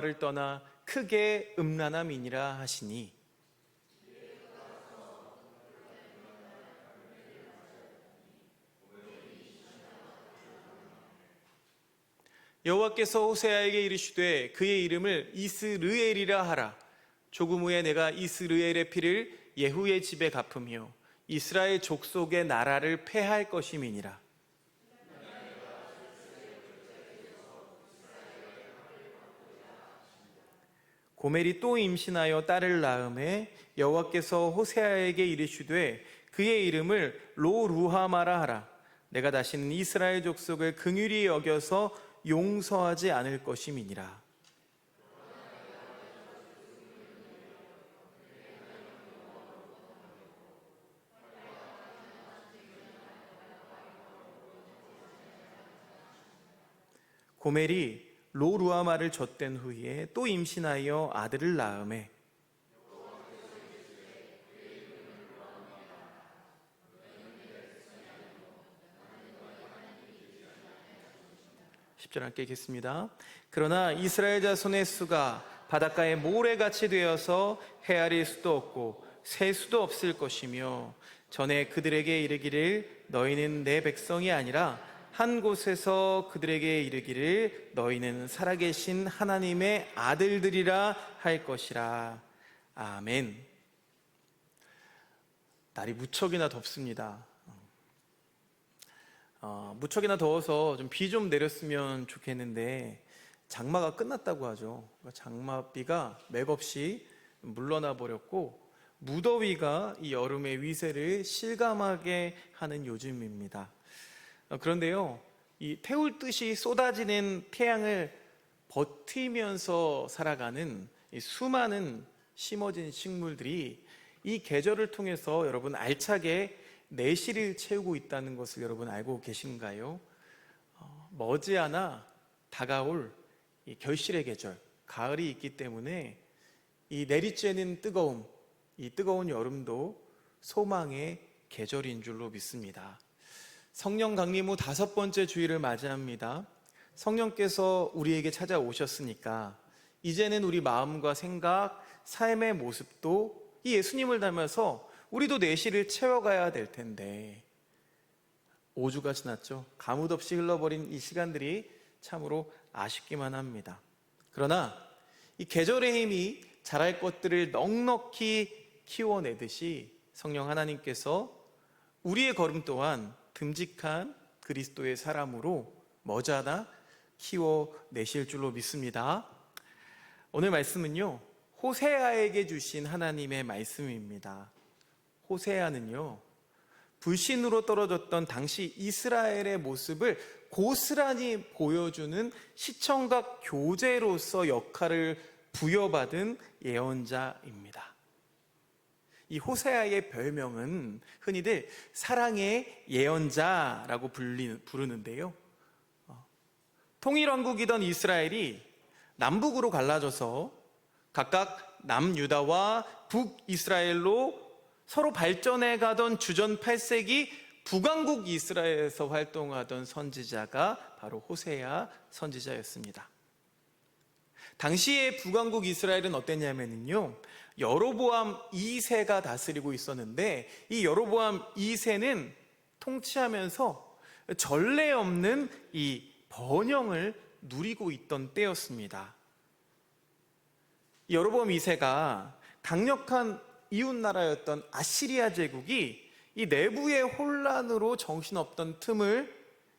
를 떠나 크게 음란함이니라 하시니, 여호와께서 호세아에게 이르시되 그의 이름을 이스르엘이라 하라. 조금 후에 내가 이스르엘의 피를 예후의 집에 갚으며 이스라엘 족속의 나라를 패할 것임이니라. 고멜이 또 임신하여 딸을 낳음에 여호와께서 호세아에게 이르시되 그의 이름을 로루하마라 하라. 내가 다시는 이스라엘 족속을 긍휼히 여겨서 용서하지 않을 것임이니라. 고멜이 로루아마를 젖된 후에 또 임신하여 아들을 낳음에 십절 함께 읽겠습니다. 그러나 이스라엘 자손의 수가 바닷가의 모래같이 되어서 헤아릴 수도 없고 셀 수도 없을 것이며 전에 그들에게 이르기를 너희는 내 백성이 아니라 한 곳에서 그들에게 이르기를 너희는 살아계신 하나님의 아들들이라 할 것이라. 아멘. 날이 무척이나 덥습니다. 무척이나 더워서 좀 비 좀 내렸으면 좋겠는데 장마가 끝났다고 하죠. 장마비가 맥없이 물러나 버렸고 무더위가 이 여름의 위세를 실감하게 하는 요즘입니다. 그런데요, 이 태울 듯이 쏟아지는 태양을 버티면서 살아가는 이 수많은 심어진 식물들이 이 계절을 통해서 여러분 알차게 내실을 채우고 있다는 것을 여러분 알고 계신가요? 머지않아 다가올 이 결실의 계절, 가을이 있기 때문에 이 내리쬐는 뜨거움, 이 뜨거운 여름도 소망의 계절인 줄로 믿습니다. 성령 강림 후 5번째 주일을 맞이합니다. 성령께서 우리에게 찾아오셨으니까 이제는 우리 마음과 생각, 삶의 모습도 이 예수님을 닮아서 우리도 내실을 채워가야 될 텐데 5주가 지났죠. 가뭇없이 흘러버린 이 시간들이 참으로 아쉽기만 합니다. 그러나 이 계절의 힘이 자랄 것들을 넉넉히 키워내듯이 성령 하나님께서 우리의 걸음 또한 듬직한 그리스도의 사람으로 머지않아 키워내실 줄로 믿습니다. 오늘 말씀은요, 호세아에게 주신 하나님의 말씀입니다. 호세아는요, 불신으로 떨어졌던 당시 이스라엘의 모습을 고스란히 보여주는 시청각 교재로서 역할을 부여받은 예언자입니다. 이 호세아의 별명은 흔히들 사랑의 예언자라고 부르는데요, 통일왕국이던 이스라엘이 남북으로 갈라져서 각각 남유다와 북이스라엘로 서로 발전해 가던 주전 8세기 북왕국 이스라엘에서 활동하던 선지자가 바로 호세아 선지자였습니다. 당시의 북왕국 이스라엘은 어땠냐면요, 여로보암 2세가 다스리고 있었는데 이 여로보암 2세는 통치하면서 전례 없는 이 번영을 누리고 있던 때였습니다. 여로보암 2세가 강력한 이웃나라였던 아시리아 제국이 이 내부의 혼란으로 정신없던 틈을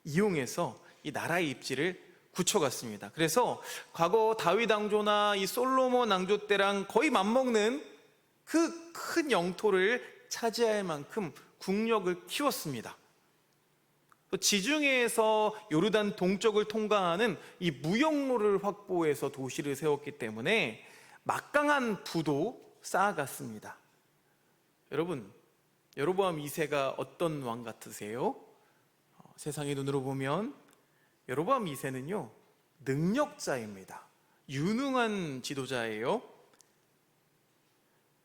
이용해서 이 나라의 입지를 굳혀갔습니다. 그래서 과거 다윗 왕조나 이 솔로몬 왕조 때랑 거의 맞먹는 그 큰 영토를 차지할 만큼 국력을 키웠습니다. 또 지중해에서 요르단 동쪽을 통과하는 이 무역로를 확보해서 도시를 세웠기 때문에 막강한 부도 쌓아갔습니다. 여러분, 여로보암 2세가 어떤 왕 같으세요? 세상의 눈으로 보면 여로보암 2세는요, 능력자입니다. 유능한 지도자예요.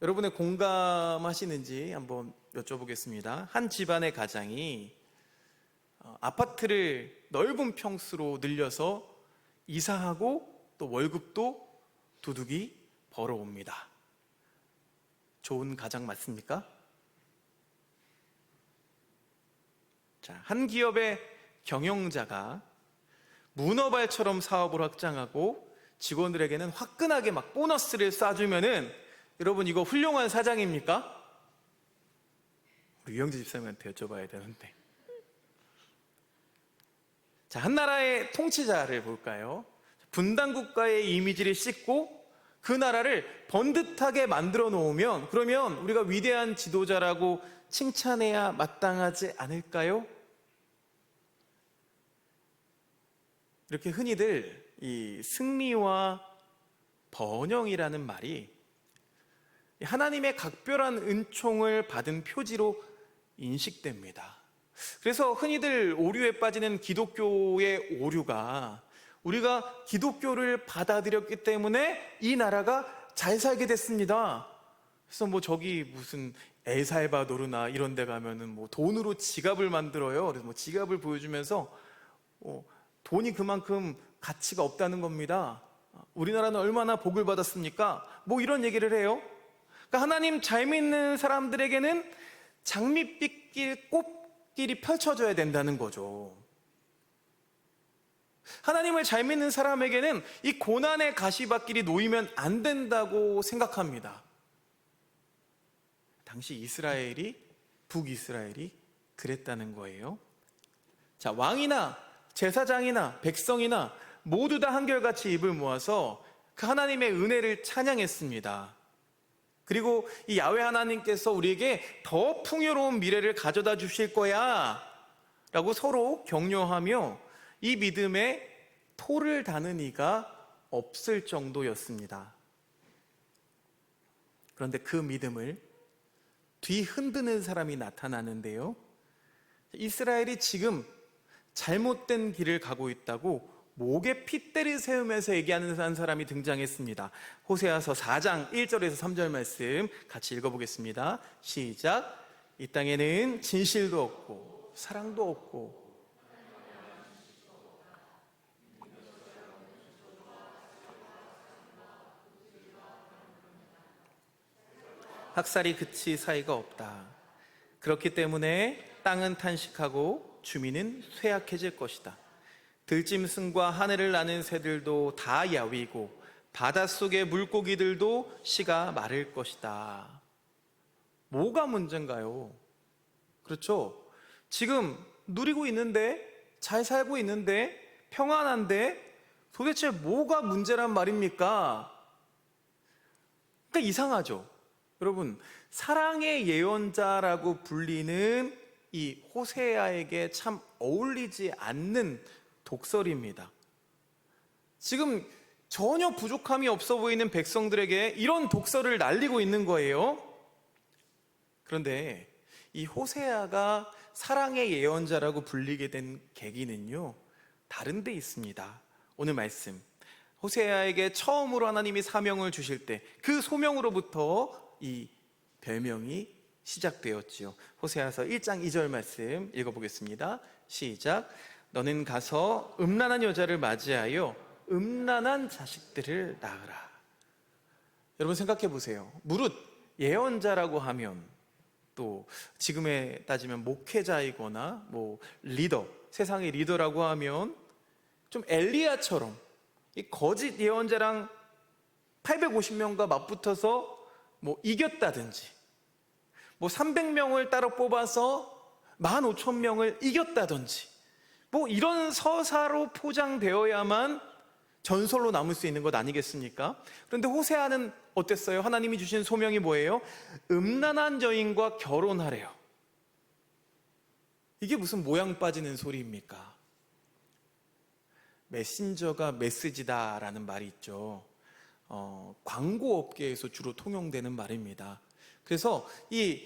여러분의 공감하시는지 한번 여쭤보겠습니다. 한 집안의 가장이 아파트를 넓은 평수로 늘려서 이사하고 또 월급도 도둑이 벌어옵니다. 좋은 가장 맞습니까? 자, 한 기업의 경영자가 문어발처럼 사업을 확장하고 직원들에게는 화끈하게 막 보너스를 쏴주면은 여러분 이거 훌륭한 사장입니까? 우리 유영재 집사님한테 여쭤봐야 되는데. 자, 한 나라의 통치자를 볼까요? 분단 국가의 이미지를 씻고 그 나라를 번듯하게 만들어 놓으면 그러면 우리가 위대한 지도자라고 칭찬해야 마땅하지 않을까요? 이렇게 흔히들 이 승리와 번영이라는 말이 하나님의 각별한 은총을 받은 표지로 인식됩니다. 그래서 흔히들 오류에 빠지는 기독교의 오류가 우리가 기독교를 받아들였기 때문에 이 나라가 잘 살게 됐습니다. 그래서 뭐 저기 무슨 엘살바도르나 이런 데 가면은 뭐 돈으로 지갑을 만들어요. 그래서 뭐 지갑을 보여주면서 돈이 그만큼 가치가 없다는 겁니다. 우리나라는 얼마나 복을 받았습니까? 뭐 이런 얘기를 해요. 그러니까 하나님 잘 믿는 사람들에게는 장밋빛길 꽃길이 펼쳐져야 된다는 거죠. 하나님을 잘 믿는 사람에게는 이 고난의 가시밭길이 놓이면 안 된다고 생각합니다. 당시 이스라엘이, 북이스라엘이 그랬다는 거예요. 자, 왕이나 제사장이나 백성이나 모두 다 한결같이 입을 모아서 그 하나님의 은혜를 찬양했습니다. 그리고 이 야훼 하나님께서 우리에게 더 풍요로운 미래를 가져다 주실 거야 라고 서로 격려하며 이 믿음에 토를 다는 이가 없을 정도였습니다. 그런데 그 믿음을 뒤흔드는 사람이 나타나는데요. 이스라엘이 지금 잘못된 길을 가고 있다고 목에 핏대를 세우면서 얘기하는 한 사람이 등장했습니다. 호세아서 4장 1절에서 3절 말씀 같이 읽어보겠습니다. 시작. 이 땅에는 진실도 없고 사랑도 없고 학살이 그치 사이가 없다. 그렇기 때문에 땅은 탄식하고 주민은 쇠약해질 것이다. 들짐승과 하늘을 나는 새들도 다 야위고 바닷속의 물고기들도 씨가 마를 것이다. 뭐가 문제인가요? 그렇죠? 지금 누리고 있는데, 잘 살고 있는데, 평안한데 도대체 뭐가 문제란 말입니까? 그러니까 이상하죠? 여러분, 사랑의 예언자라고 불리는 이 호세아에게 참 어울리지 않는 독설입니다. 지금 전혀 부족함이 없어 보이는 백성들에게 이런 독설을 날리고 있는 거예요. 그런데 이 호세아가 사랑의 예언자라고 불리게 된 계기는요, 다른 데 있습니다. 오늘 말씀, 호세아에게 처음으로 하나님이 사명을 주실 때 그 소명으로부터 이 별명이 시작되었지요. 호세아서 1장 2절 말씀 읽어보겠습니다. 시작. 너는 가서 음란한 여자를 맞이하여 음란한 자식들을 낳으라. 여러분 생각해 보세요. 무릇 예언자라고 하면 또 지금에 따지면 목회자이거나 뭐 리더, 세상의 리더라고 하면 좀 엘리야처럼 이 거짓 예언자랑 850명과 맞붙어서 뭐 이겼다든지, 뭐 300명을 따로 뽑아서 15,000명을 이겼다든지, 뭐 이런 서사로 포장되어야만 전설로 남을 수 있는 것 아니겠습니까? 그런데 호세아는 어땠어요? 하나님이 주신 소명이 뭐예요? 음란한 여인과 결혼하래요. 이게 무슨 모양 빠지는 소리입니까? 메신저가 메시지다라는 말이 있죠. 광고업계에서 주로 통용되는 말입니다. 그래서 이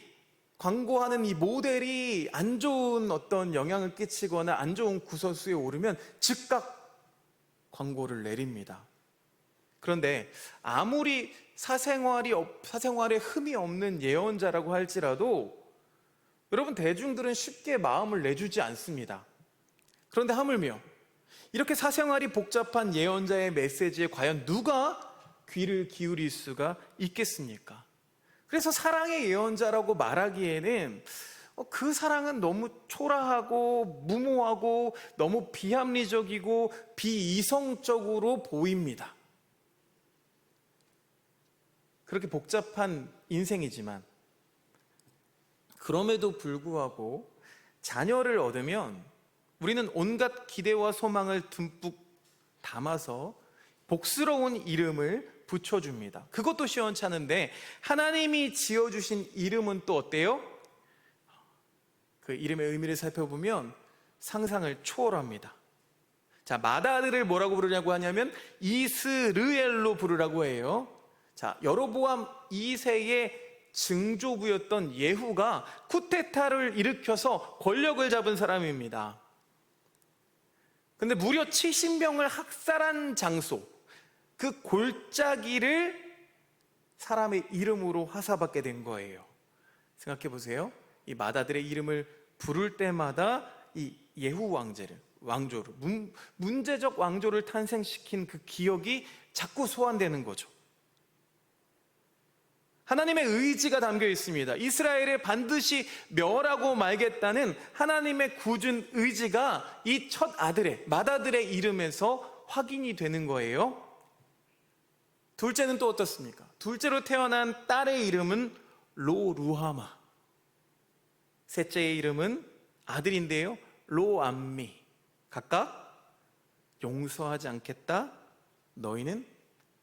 광고하는 이 모델이 안 좋은 어떤 영향을 끼치거나 안 좋은 구설수에 오르면 즉각 광고를 내립니다. 그런데 아무리 사생활에 흠이 없는 예언자라고 할지라도 여러분, 대중들은 쉽게 마음을 내주지 않습니다. 그런데 하물며 이렇게 사생활이 복잡한 예언자의 메시지에 과연 누가 귀를 기울일 수가 있겠습니까? 그래서 사랑의 예언자라고 말하기에는 그 사랑은 너무 초라하고 무모하고 너무 비합리적이고 비이성적으로 보입니다. 그렇게 복잡한 인생이지만 그럼에도 불구하고 자녀를 얻으면 우리는 온갖 기대와 소망을 듬뿍 담아서 복스러운 이름을 붙여줍니다. 그것도 시원찮은데 하나님이 지어주신 이름은 또 어때요? 그 이름의 의미를 살펴보면 상상을 초월합니다. 자, 맏아들을 뭐라고 부르냐고 하냐면 이스르엘로 부르라고 해요. 자, 여로보암 2세의 증조부였던 예후가 쿠데타를 일으켜서 권력을 잡은 사람입니다. 근데 무려 70명을 학살한 장소, 그 골짜기를 사람의 이름으로 화사받게 된 거예요. 생각해 보세요. 이 맏아들의 이름을 부를 때마다 이 예후 왕조를 문제적 왕조를 탄생시킨 그 기억이 자꾸 소환되는 거죠. 하나님의 의지가 담겨 있습니다. 이스라엘을 반드시 멸하고 말겠다는 하나님의 굳은 의지가 이 첫 아들의, 맏아들의 이름에서 확인이 되는 거예요. 둘째는 또 어떻습니까? 둘째로 태어난 딸의 이름은 로루하마. 셋째의 이름은 아들인데요, 로암미. 각각 용서하지 않겠다, 너희는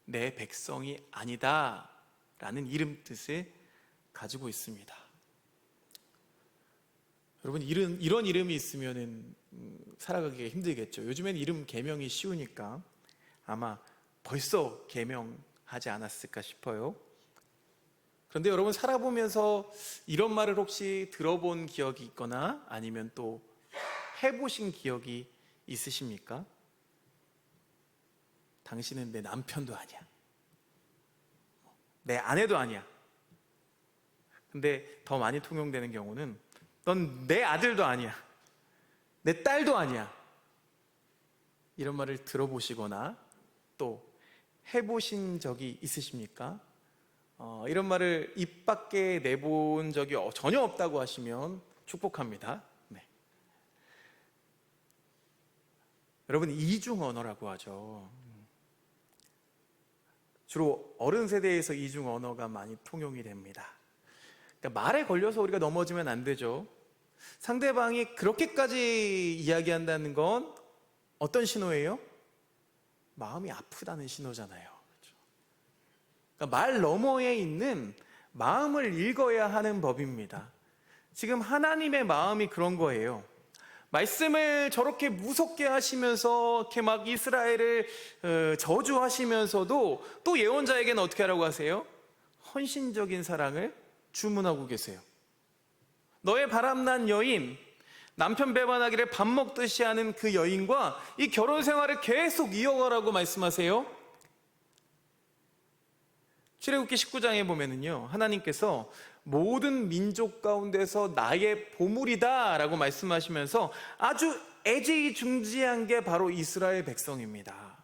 내 백성이 아니다 라는 이름 뜻을 가지고 있습니다. 여러분, 이런 이름이 있으면 살아가기가 힘들겠죠. 요즘엔 이름 개명이 쉬우니까 아마 벌써 개명하지 않았을까 싶어요. 그런데 여러분, 살아보면서 이런 말을 혹시 들어본 기억이 있거나 아니면 또 해보신 기억이 있으십니까? 당신은 내 남편도 아니야, 내 아내도 아니야. 근데 더 많이 통용되는 경우는 넌 내 아들도 아니야, 내 딸도 아니야. 이런 말을 들어보시거나 또 해보신 적이 있으십니까? 이런 말을 입 밖에 내본 적이 전혀 없다고 하시면 축복합니다. 네. 여러분, 이중 언어라고 하죠. 주로 어른 세대에서 이중 언어가 많이 통용이 됩니다. 그러니까 말에 걸려서 우리가 넘어지면 안 되죠. 상대방이 그렇게까지 이야기한다는 건 어떤 신호예요? 마음이 아프다는 신호잖아요. 그렇죠? 그러니까 말 너머에 있는 마음을 읽어야 하는 법입니다. 지금 하나님의 마음이 그런 거예요. 말씀을 저렇게 무섭게 하시면서 이렇게 막 이스라엘을 저주하시면서도 또 예언자에게는 어떻게 하라고 하세요? 헌신적인 사랑을 주문하고 계세요. 너의 바람난 여인, 남편 배반하기를 밥 먹듯이 하는 그 여인과 이 결혼 생활을 계속 이어가라고 말씀하세요. 출애굽기 19장에 보면은요, 하나님께서 모든 민족 가운데서 나의 보물이다 라고 말씀하시면서 아주 애지중지한 게 바로 이스라엘 백성입니다.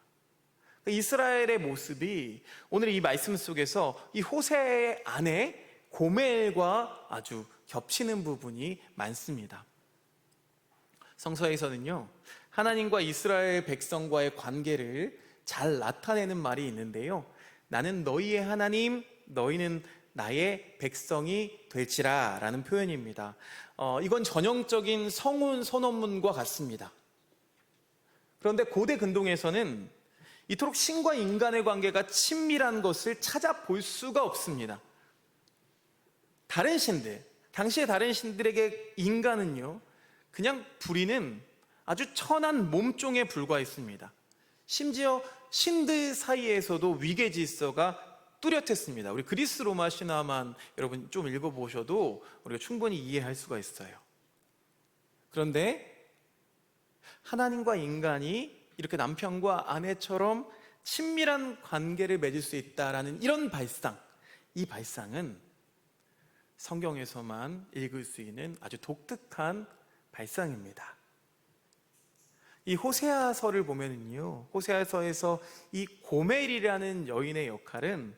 이스라엘의 모습이 오늘 이 말씀 속에서 이 호세의 아내 고멜과 아주 겹치는 부분이 많습니다. 성서에서는요, 하나님과 이스라엘 백성과의 관계를 잘 나타내는 말이 있는데요, 나는 너희의 하나님, 너희는 나의 백성이 될지라 라는 표현입니다. 이건 전형적인 성운 선언문과 같습니다. 그런데 고대 근동에서는 이토록 신과 인간의 관계가 친밀한 것을 찾아볼 수가 없습니다. 다른 신들, 당시의 다른 신들에게 인간은요, 그냥 부리는 아주 천한 몸종에 불과했습니다. 심지어 신들 사이에서도 위계 질서가 뚜렷했습니다. 우리 그리스 로마 신화만 여러분 좀 읽어보셔도 우리가 충분히 이해할 수가 있어요. 그런데 하나님과 인간이 이렇게 남편과 아내처럼 친밀한 관계를 맺을 수 있다라는 이런 발상, 이 발상은 성경에서만 읽을 수 있는 아주 독특한 발상입니다. 이 호세아서를 보면은요, 호세아서에서 이 고멜이라는 여인의 역할은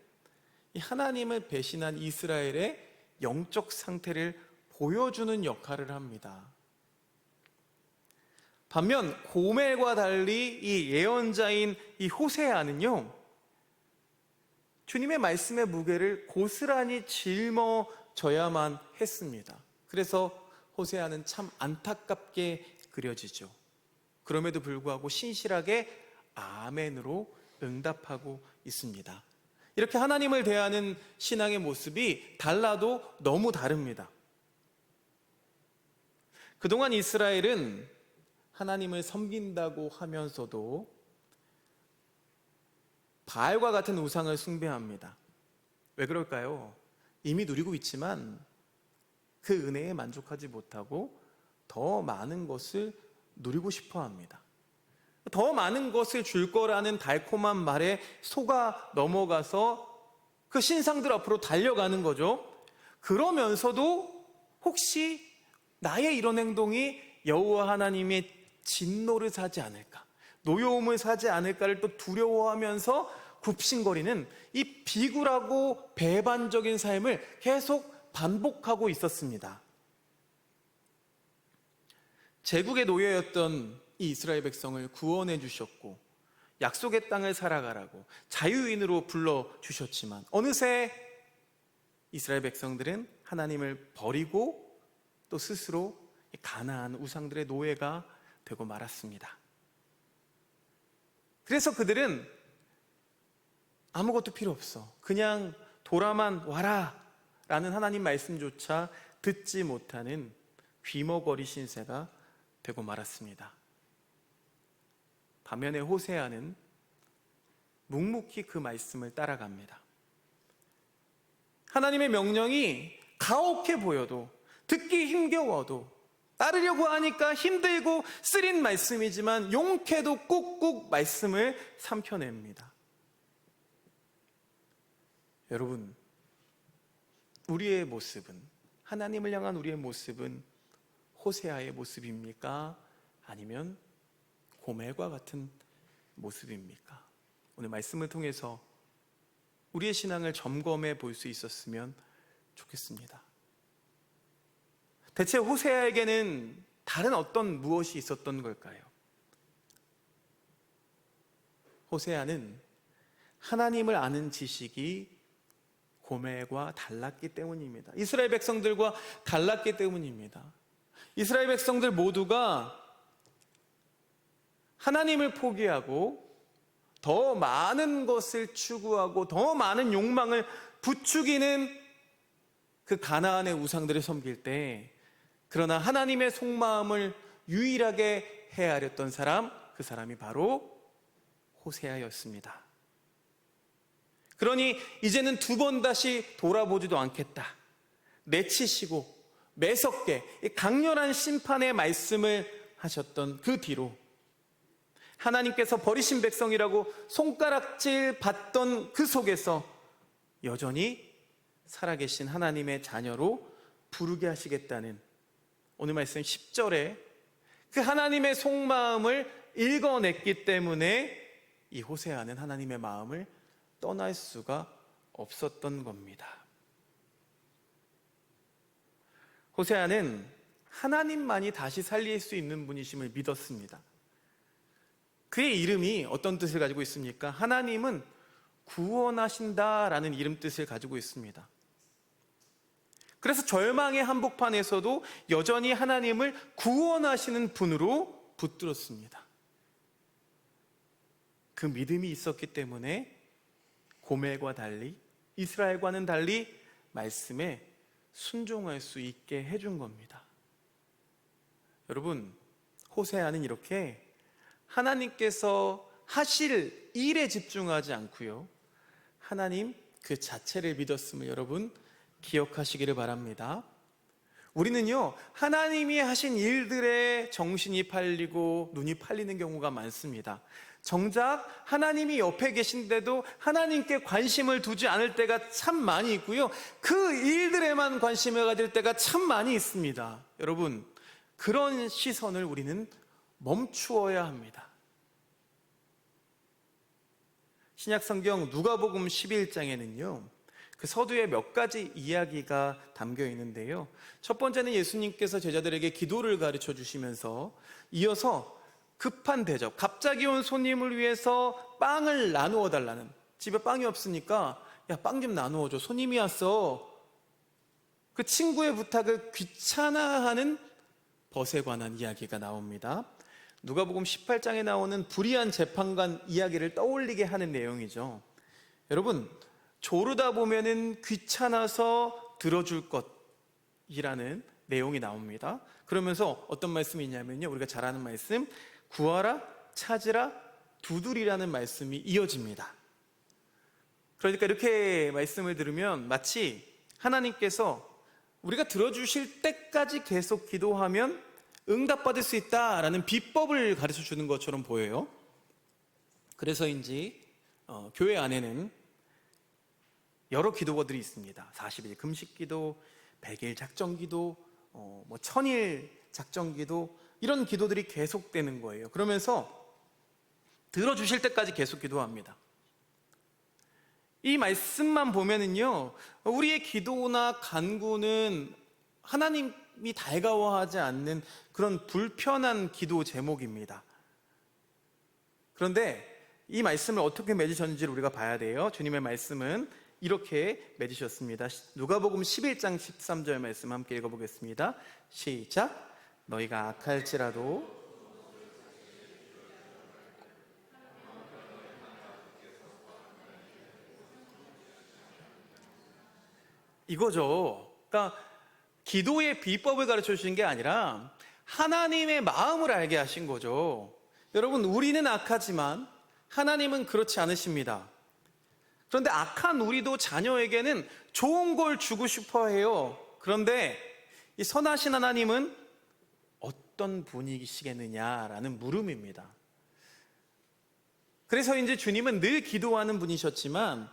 이 하나님을 배신한 이스라엘의 영적 상태를 보여주는 역할을 합니다. 반면 고멜과 달리 이 예언자인 이 호세아는요, 주님의 말씀의 무게를 고스란히 짊어져야만 했습니다. 그래서 호세아는 참 안타깝게 그려지죠. 그럼에도 불구하고 신실하게 아멘으로 응답하고 있습니다. 이렇게 하나님을 대하는 신앙의 모습이 달라도 너무 다릅니다. 그동안 이스라엘은 하나님을 섬긴다고 하면서도 바알과 같은 우상을 숭배합니다. 왜 그럴까요? 이미 누리고 있지만 그 은혜에 만족하지 못하고 더 많은 것을 누리고 싶어 합니다. 더 많은 것을 줄 거라는 달콤한 말에 속아 넘어가서 그 신상들 앞으로 달려가는 거죠. 그러면서도 혹시 나의 이런 행동이 여호와 하나님의 진노를 사지 않을까, 노여움을 사지 않을까를 또 두려워하면서 굽신거리는 이 비굴하고 배반적인 삶을 계속 반복하고 있었습니다. 제국의 노예였던 이 이스라엘 백성을 구원해 주셨고 약속의 땅을 살아가라고 자유인으로 불러주셨지만 어느새 이스라엘 백성들은 하나님을 버리고 또 스스로 가나안 우상들의 노예가 되고 말았습니다. 그래서 그들은 아무것도 필요 없어, 그냥 돌아만 와라 라는 하나님 말씀조차 듣지 못하는 귀머거리 신세가 되고 말았습니다. 반면에 호세아는 묵묵히 그 말씀을 따라갑니다. 하나님의 명령이 가혹해 보여도, 듣기 힘겨워도, 따르려고 하니까 힘들고 쓰린 말씀이지만 용케도 꾹꾹 말씀을 삼켜냅니다. 여러분, 우리의 모습은, 하나님을 향한 우리의 모습은 호세아의 모습입니까? 아니면 고멜과 같은 모습입니까? 오늘 말씀을 통해서 우리의 신앙을 점검해 볼 수 있었으면 좋겠습니다. 대체 호세아에게는 다른 어떤 무엇이 있었던 걸까요? 호세아는 하나님을 아는 지식이 고멜과 달랐기 때문입니다. 이스라엘 백성들과 달랐기 때문입니다. 이스라엘 백성들 모두가 하나님을 포기하고 더 많은 것을 추구하고 더 많은 욕망을 부추기는 그 가나안의 우상들을 섬길 때, 그러나 하나님의 속마음을 유일하게 헤아렸던 사람, 그 사람이 바로 호세아였습니다. 그러니 이제는 두 번 다시 돌아보지도 않겠다, 내치시고 매섭게 강렬한 심판의 말씀을 하셨던 그 뒤로 하나님께서 버리신 백성이라고 손가락질 받던 그 속에서 여전히 살아계신 하나님의 자녀로 부르게 하시겠다는 오늘 말씀 10절에 그 하나님의 속마음을 읽어냈기 때문에 이 호세아는 하나님의 마음을 떠날 수가 없었던 겁니다. 호세아는 하나님만이 다시 살릴 수 있는 분이심을 믿었습니다. 그의 이름이 어떤 뜻을 가지고 있습니까? 하나님은 구원하신다라는 이름 뜻을 가지고 있습니다. 그래서 절망의 한복판에서도 여전히 하나님을 구원하시는 분으로 붙들었습니다. 그 믿음이 있었기 때문에 고멜과 달리, 이스라엘과는 달리 말씀에 순종할 수 있게 해준 겁니다. 여러분, 호세아는 이렇게 하나님께서 하실 일에 집중하지 않고요, 하나님 그 자체를 믿었음을 여러분 기억하시기를 바랍니다. 우리는요, 하나님이 하신 일들에 정신이 팔리고 눈이 팔리는 경우가 많습니다. 정작 하나님이 옆에 계신데도 하나님께 관심을 두지 않을 때가 참 많이 있고요, 그 일들에만 관심을 가질 때가 참 많이 있습니다. 여러분, 그런 시선을 우리는 멈추어야 합니다. 신약성경 누가복음 11장에는요 그 서두에 몇 가지 이야기가 담겨 있는데요, 첫 번째는 예수님께서 제자들에게 기도를 가르쳐 주시면서 이어서 급한 대접, 갑자기 온 손님을 위해서 빵을 나누어 달라는, 집에 빵이 없으니까 야, 빵 좀 나누어 줘, 손님이 왔어, 그 친구의 부탁을 귀찮아하는 벗에 관한 이야기가 나옵니다. 누가복음 18장에 나오는 불의한 재판관 이야기를 떠올리게 하는 내용이죠. 여러분, 조르다 보면은 귀찮아서 들어줄 것이라는 내용이 나옵니다. 그러면서 어떤 말씀이 있냐면요, 우리가 잘 아는 말씀, 구하라, 찾으라, 두드리라는 말씀이 이어집니다. 그러니까 이렇게 말씀을 들으면 마치 하나님께서 우리가 들어주실 때까지 계속 기도하면 응답받을 수 있다라는 비법을 가르쳐 주는 것처럼 보여요. 그래서인지 교회 안에는 여러 기도거들이 있습니다. 40일 금식기도, 100일 작정기도, 1000일 작정기도, 이런 기도들이 계속되는 거예요. 그러면서 들어주실 때까지 계속 기도합니다. 이 말씀만 보면은요, 우리의 기도나 간구는 하나님이 달가워하지 않는 그런 불편한 기도 제목입니다. 그런데 이 말씀을 어떻게 맺으셨는지를 우리가 봐야 돼요. 주님의 말씀은 이렇게 맺으셨습니다. 누가복음 11장 13절 말씀 함께 읽어보겠습니다. 시작. 너희가 악할지라도 이거죠. 그러니까 기도의 비법을 가르쳐 주신 게 아니라 하나님의 마음을 알게 하신 거죠. 여러분, 우리는 악하지만 하나님은 그렇지 않으십니다. 그런데 악한 우리도 자녀에게는 좋은 걸 주고 싶어 해요. 그런데 이 선하신 하나님은 어떤 분이시겠느냐라는 물음입니다. 그래서 이제 주님은 늘 기도하는 분이셨지만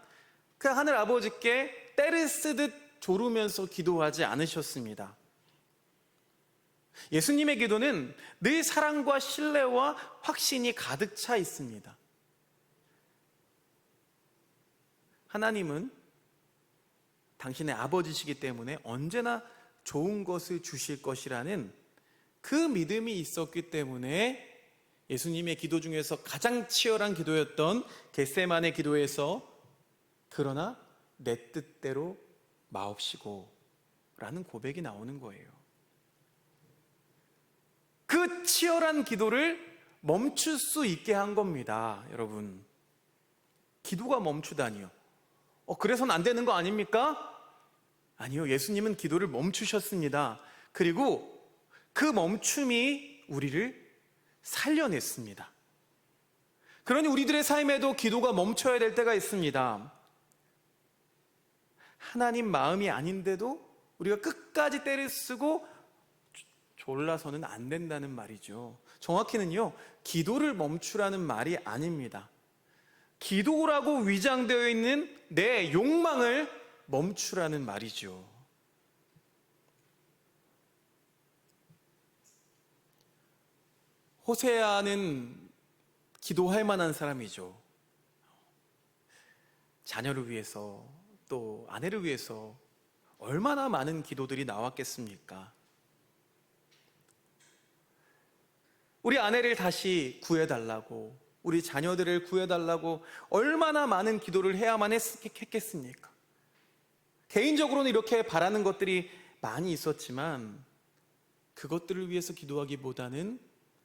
그 하늘 아버지께 때를 쓰듯 조르면서 기도하지 않으셨습니다. 예수님의 기도는 늘 사랑과 신뢰와 확신이 가득 차 있습니다. 하나님은 당신의 아버지시기 때문에 언제나 좋은 것을 주실 것이라는 그 믿음이 있었기 때문에 예수님의 기도 중에서 가장 치열한 기도였던 겟세마네 기도에서 그러나 내 뜻대로 마옵시고 라는 고백이 나오는 거예요. 그 치열한 기도를 멈출 수 있게 한 겁니다. 여러분, 기도가 멈추다니요, 그래서는 안 되는 거 아닙니까? 아니요, 예수님은 기도를 멈추셨습니다. 그리고 그 멈춤이 우리를 살려냈습니다. 그러니 우리들의 삶에도 기도가 멈춰야 될 때가 있습니다. 하나님 마음이 아닌데도 우리가 끝까지 때를 쓰고 졸라서는 안 된다는 말이죠. 정확히는요, 기도를 멈추라는 말이 아닙니다. 기도라고 위장되어 있는 내 욕망을 멈추라는 말이죠. 호세아는 기도할 만한 사람이죠. 자녀를 위해서, 또 아내를 위해서 얼마나 많은 기도들이 나왔겠습니까? 우리 아내를 다시 구해달라고, 우리 자녀들을 구해달라고 얼마나 많은 기도를 해야만 했겠습니까? 개인적으로는 이렇게 바라는 것들이 많이 있었지만 그것들을 위해서 기도하기보다는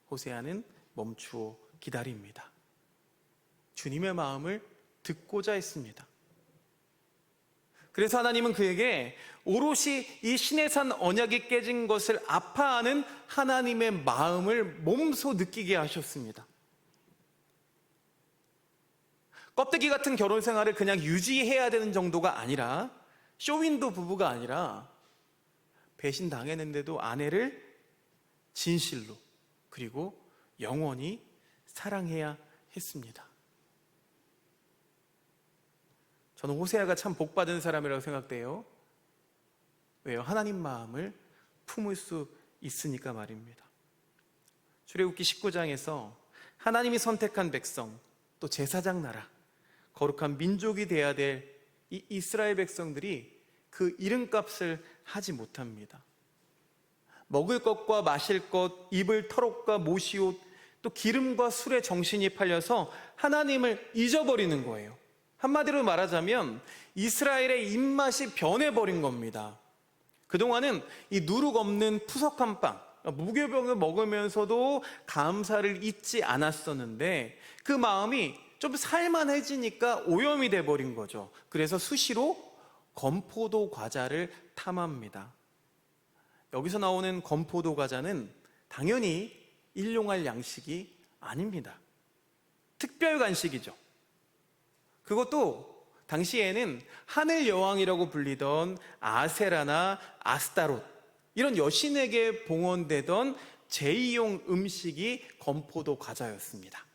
호세아는 멈추어 기다립니다. 주님의 마음을 듣고자 했습니다. 그래서 하나님은 그에게 오롯이 이 시내산 언약이 깨진 것을 아파하는 하나님의 마음을 몸소 느끼게 하셨습니다. 껍데기 같은 결혼 생활을 그냥 유지해야 되는 정도가 아니라, 쇼윈도 부부가 아니라 배신당했는데도 아내를 진실로 그리고 영원히 사랑해야 했습니다. 저는 호세아가 참 복받은 사람이라고 생각돼요. 왜요? 하나님 마음을 품을 수 있으니까 말입니다. 출애굽기 19장에서 하나님이 선택한 백성, 또 제사장 나라, 거룩한 민족이 돼야 될 이 이스라엘 백성들이 그 이름값을 하지 못합니다. 먹을 것과 마실 것, 입을 털옷과 모시옷, 또 기름과 술에 정신이 팔려서 하나님을 잊어버리는 거예요. 한마디로 말하자면 이스라엘의 입맛이 변해버린 겁니다. 그동안은 이 누룩 없는 푸석한 빵, 무교병을 먹으면서도 감사를 잊지 않았었는데 그 마음이 좀 살만해지니까 오염이 돼버린 거죠. 그래서 수시로 건포도 과자를 탐합니다. 여기서 나오는 건포도 과자는 당연히 일용할 양식이 아닙니다. 특별 간식이죠. 그것도 당시에는 하늘 여왕이라고 불리던 아세라나 아스타롯, 이런 여신에게 봉헌되던 제2용 음식이 건포도 과자였습니다.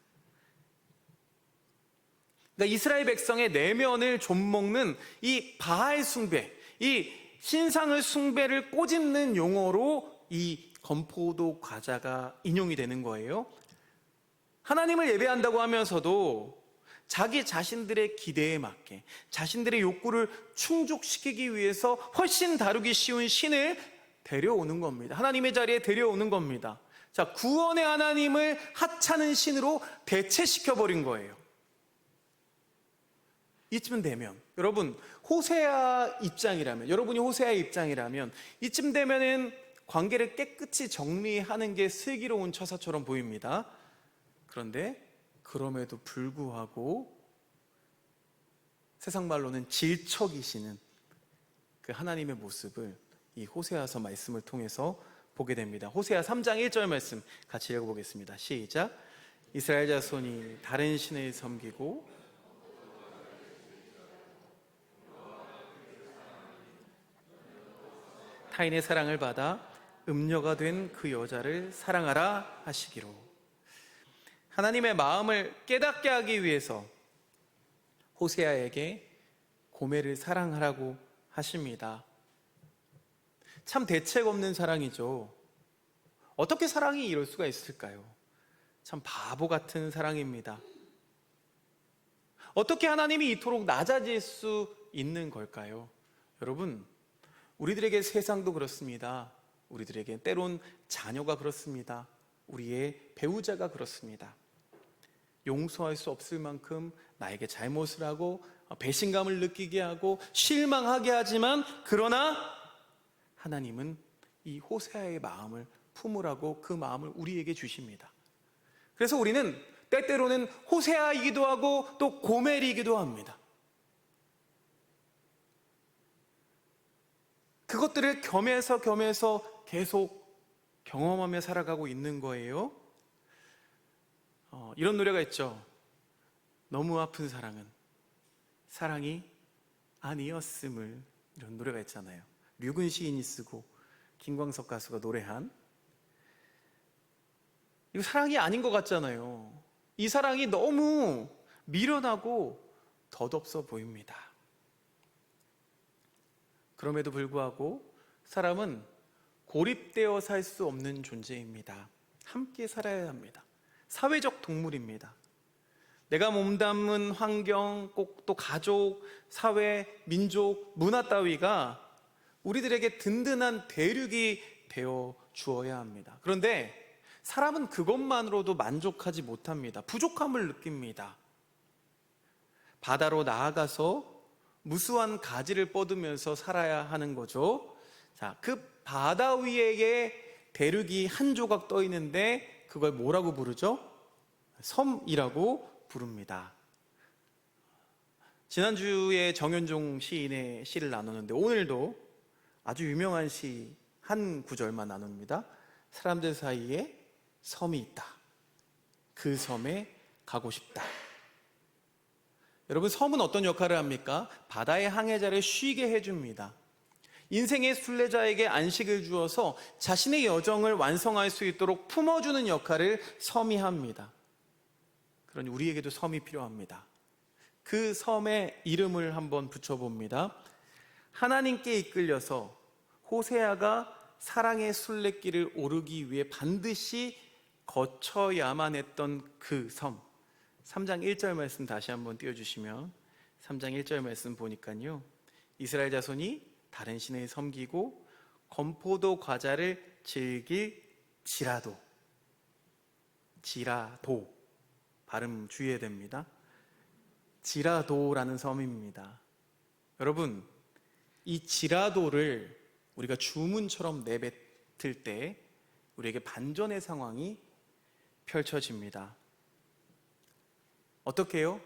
그러니까 이스라엘 백성의 내면을 좀먹는 이 바알 숭배, 이 신상을 숭배를 꼬집는 용어로 이 건포도 과자가 인용이 되는 거예요. 하나님을 예배한다고 하면서도 자기 자신들의 기대에 맞게 자신들의 욕구를 충족시키기 위해서 훨씬 다루기 쉬운 신을 데려오는 겁니다. 하나님의 자리에 데려오는 겁니다. 자, 구원의 하나님을 하찮은 신으로 대체시켜버린 거예요. 이쯤 되면 여러분 호세아 입장이라면, 여러분이 호세아의 입장이라면 이쯤 되면은 관계를 깨끗이 정리하는 게 슬기로운 처사처럼 보입니다. 그런데 그럼에도 불구하고 세상 말로는 질척이시는 그 하나님의 모습을 이 호세아서 말씀을 통해서 보게 됩니다. 호세아 3장 1절 말씀 같이 읽어보겠습니다. 시작. 이스라엘 자손이 다른 신을 섬기고 타인의 사랑을 받아 음녀가 된 그 여자를 사랑하라 하시기로. 하나님의 마음을 깨닫게 하기 위해서 호세아에게 고멜을 사랑하라고 하십니다. 참 대책 없는 사랑이죠. 어떻게 사랑이 이럴 수가 있을까요? 참 바보 같은 사랑입니다. 어떻게 하나님이 이토록 낮아질 수 있는 걸까요? 여러분, 우리들에게 세상도 그렇습니다. 우리들에게 때론 자녀가 그렇습니다. 우리의 배우자가 그렇습니다. 용서할 수 없을 만큼 나에게 잘못을 하고 배신감을 느끼게 하고 실망하게 하지만, 그러나 하나님은 이 호세아의 마음을 품으라고 그 마음을 우리에게 주십니다. 그래서 우리는 때때로는 호세아이기도 하고 또 고멜이기도 합니다. 그것들을 겸해서 계속 경험하며 살아가고 있는 거예요. 이런 노래가 있죠. 너무 아픈 사랑은 사랑이 아니었음을, 이런 노래가 있잖아요. 류근 시인이 쓰고 김광석 가수가 노래한, 이거 사랑이 아닌 것 같잖아요. 이 사랑이 너무 미련하고 덧없어 보입니다. 그럼에도 불구하고 사람은 고립되어 살 수 없는 존재입니다. 함께 살아야 합니다. 사회적 동물입니다. 내가 몸담은 환경, 꼭 또 가족, 사회, 민족, 문화 따위가 우리들에게 든든한 대륙이 되어 주어야 합니다. 그런데 사람은 그것만으로도 만족하지 못합니다. 부족함을 느낍니다. 바다로 나아가서 무수한 가지를 뻗으면서 살아야 하는 거죠. 자, 그 바다 위에 대륙이 한 조각 떠 있는데 그걸 뭐라고 부르죠? 섬이라고 부릅니다. 지난주에 정현종 시인의 시를 나누는데 오늘도 아주 유명한 시 한 구절만 나눕니다. 사람들 사이에 섬이 있다. 그 섬에 가고 싶다. 여러분, 섬은 어떤 역할을 합니까? 바다의 항해자를 쉬게 해줍니다. 인생의 순례자에게 안식을 주어서 자신의 여정을 완성할 수 있도록 품어주는 역할을 섬이 합니다. 그러니 우리에게도 섬이 필요합니다. 그 섬의 이름을 한번 붙여봅니다. 하나님께 이끌려서 호세아가 사랑의 순례길을 오르기 위해 반드시 거쳐야만 했던 그 섬. 3장 1절 말씀 다시 한번 띄워주시면 3장 1절 말씀 보니까요, 이스라엘 자손이 다른 신을 섬기고 건포도 과자를 즐길지라도, 지라도 발음 주의해야 됩니다. 지라도라는 섬입니다. 여러분, 이 지라도를 우리가 주문처럼 내뱉을 때 우리에게 반전의 상황이 펼쳐집니다. 어떻게 해요?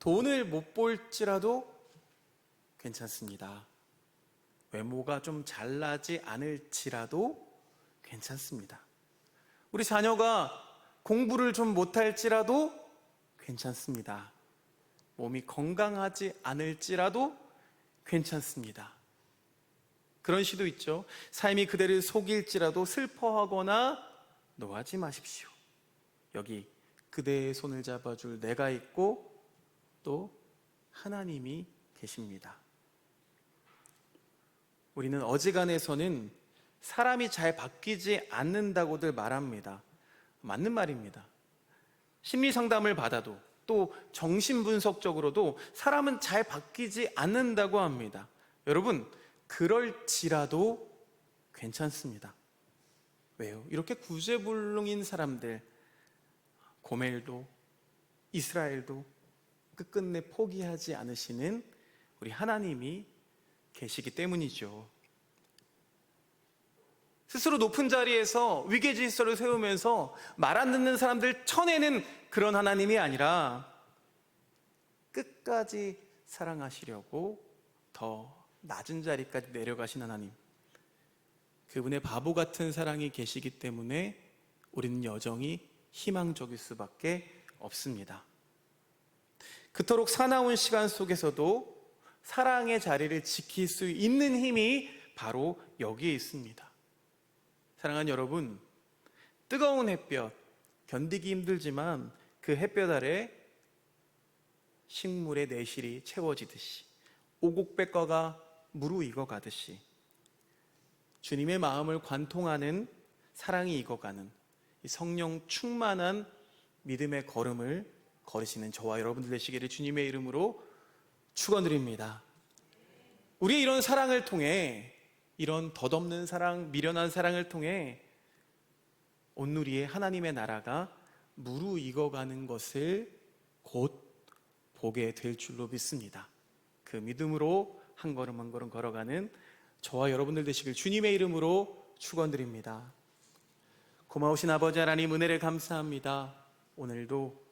돈을 못 벌지라도 괜찮습니다. 외모가 좀 잘나지 않을지라도 괜찮습니다. 우리 자녀가 공부를 좀 못할지라도 괜찮습니다. 몸이 건강하지 않을지라도 괜찮습니다. 그런 시도 있죠. 삶이 그대를 속일지라도 슬퍼하거나 노하지 마십시오. 여기 그대의 손을 잡아줄 내가 있고 또 하나님이 계십니다. 우리는 어지간해서는 사람이 잘 바뀌지 않는다고들 말합니다. 맞는 말입니다. 심리 상담을 받아도 또 정신분석적으로도 사람은 잘 바뀌지 않는다고 합니다. 여러분, 그럴지라도 괜찮습니다. 왜요? 이렇게 구제불능인 사람들, 고멜도 이스라엘도 끝끝내 포기하지 않으시는 우리 하나님이 계시기 때문이죠. 스스로 높은 자리에서 위계질서를 세우면서 말 안 듣는 사람들 쳐내는 그런 하나님이 아니라 끝까지 사랑하시려고 더 낮은 자리까지 내려가신 하나님, 그분의 바보 같은 사랑이 계시기 때문에 우리는 여정이 희망적일 수밖에 없습니다. 그토록 사나운 시간 속에서도 사랑의 자리를 지킬 수 있는 힘이 바로 여기에 있습니다. 사랑하는 여러분, 뜨거운 햇볕 견디기 힘들지만 그 햇볕 아래 식물의 내실이 채워지듯이, 오곡백과가 무르익어 가듯이 주님의 마음을 관통하는 사랑이 익어가는 이 성령 충만한 믿음의 걸음을 걸으시는 저와 여러분들 되시기를 주님의 이름으로 축원드립니다. 우리의 이런 사랑을 통해, 이런 덧없는 사랑, 미련한 사랑을 통해 온누리의 하나님의 나라가 무르익어가는 것을 곧 보게 될 줄로 믿습니다. 그 믿음으로 한 걸음 한 걸음 걸어가는 저와 여러분들 되시길 주님의 이름으로 축원드립니다. 고마우신 아버지 하나님, 은혜를 감사합니다. 오늘도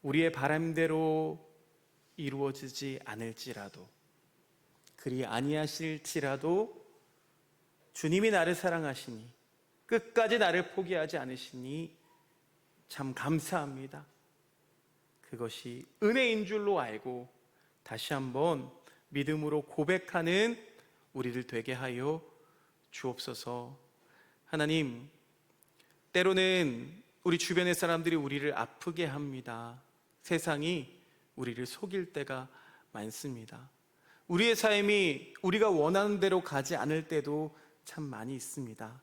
우리의 바람대로 이루어지지 않을지라도, 그리 아니하실지라도 주님이 나를 사랑하시니, 끝까지 나를 포기하지 않으시니 참 감사합니다. 그것이 은혜인 줄로 알고 다시 한번 믿음으로 고백하는 우리들 되게 하여 주옵소서. 하나님, 때로는 우리 주변의 사람들이 우리를 아프게 합니다. 세상이 우리를 속일 때가 많습니다. 우리의 삶이 우리가 원하는 대로 가지 않을 때도 참 많이 있습니다.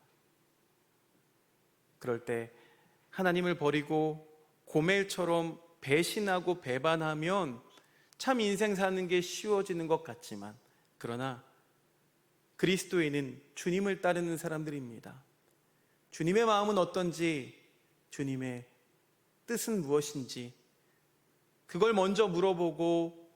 그럴 때 하나님을 버리고 고멜처럼 배신하고 배반하면 참 인생 사는 게 쉬워지는 것 같지만, 그러나 그리스도인은 주님을 따르는 사람들입니다. 주님의 마음은 어떤지, 주님의 뜻은 무엇인지 그걸 먼저 물어보고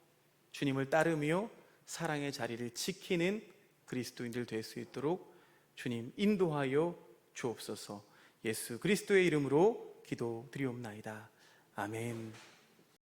주님을 따르며 사랑의 자리를 지키는 그리스도인들 될 수 있도록 주님 인도하여 주옵소서. 예수 그리스도의 이름으로 기도드리옵나이다. 아멘.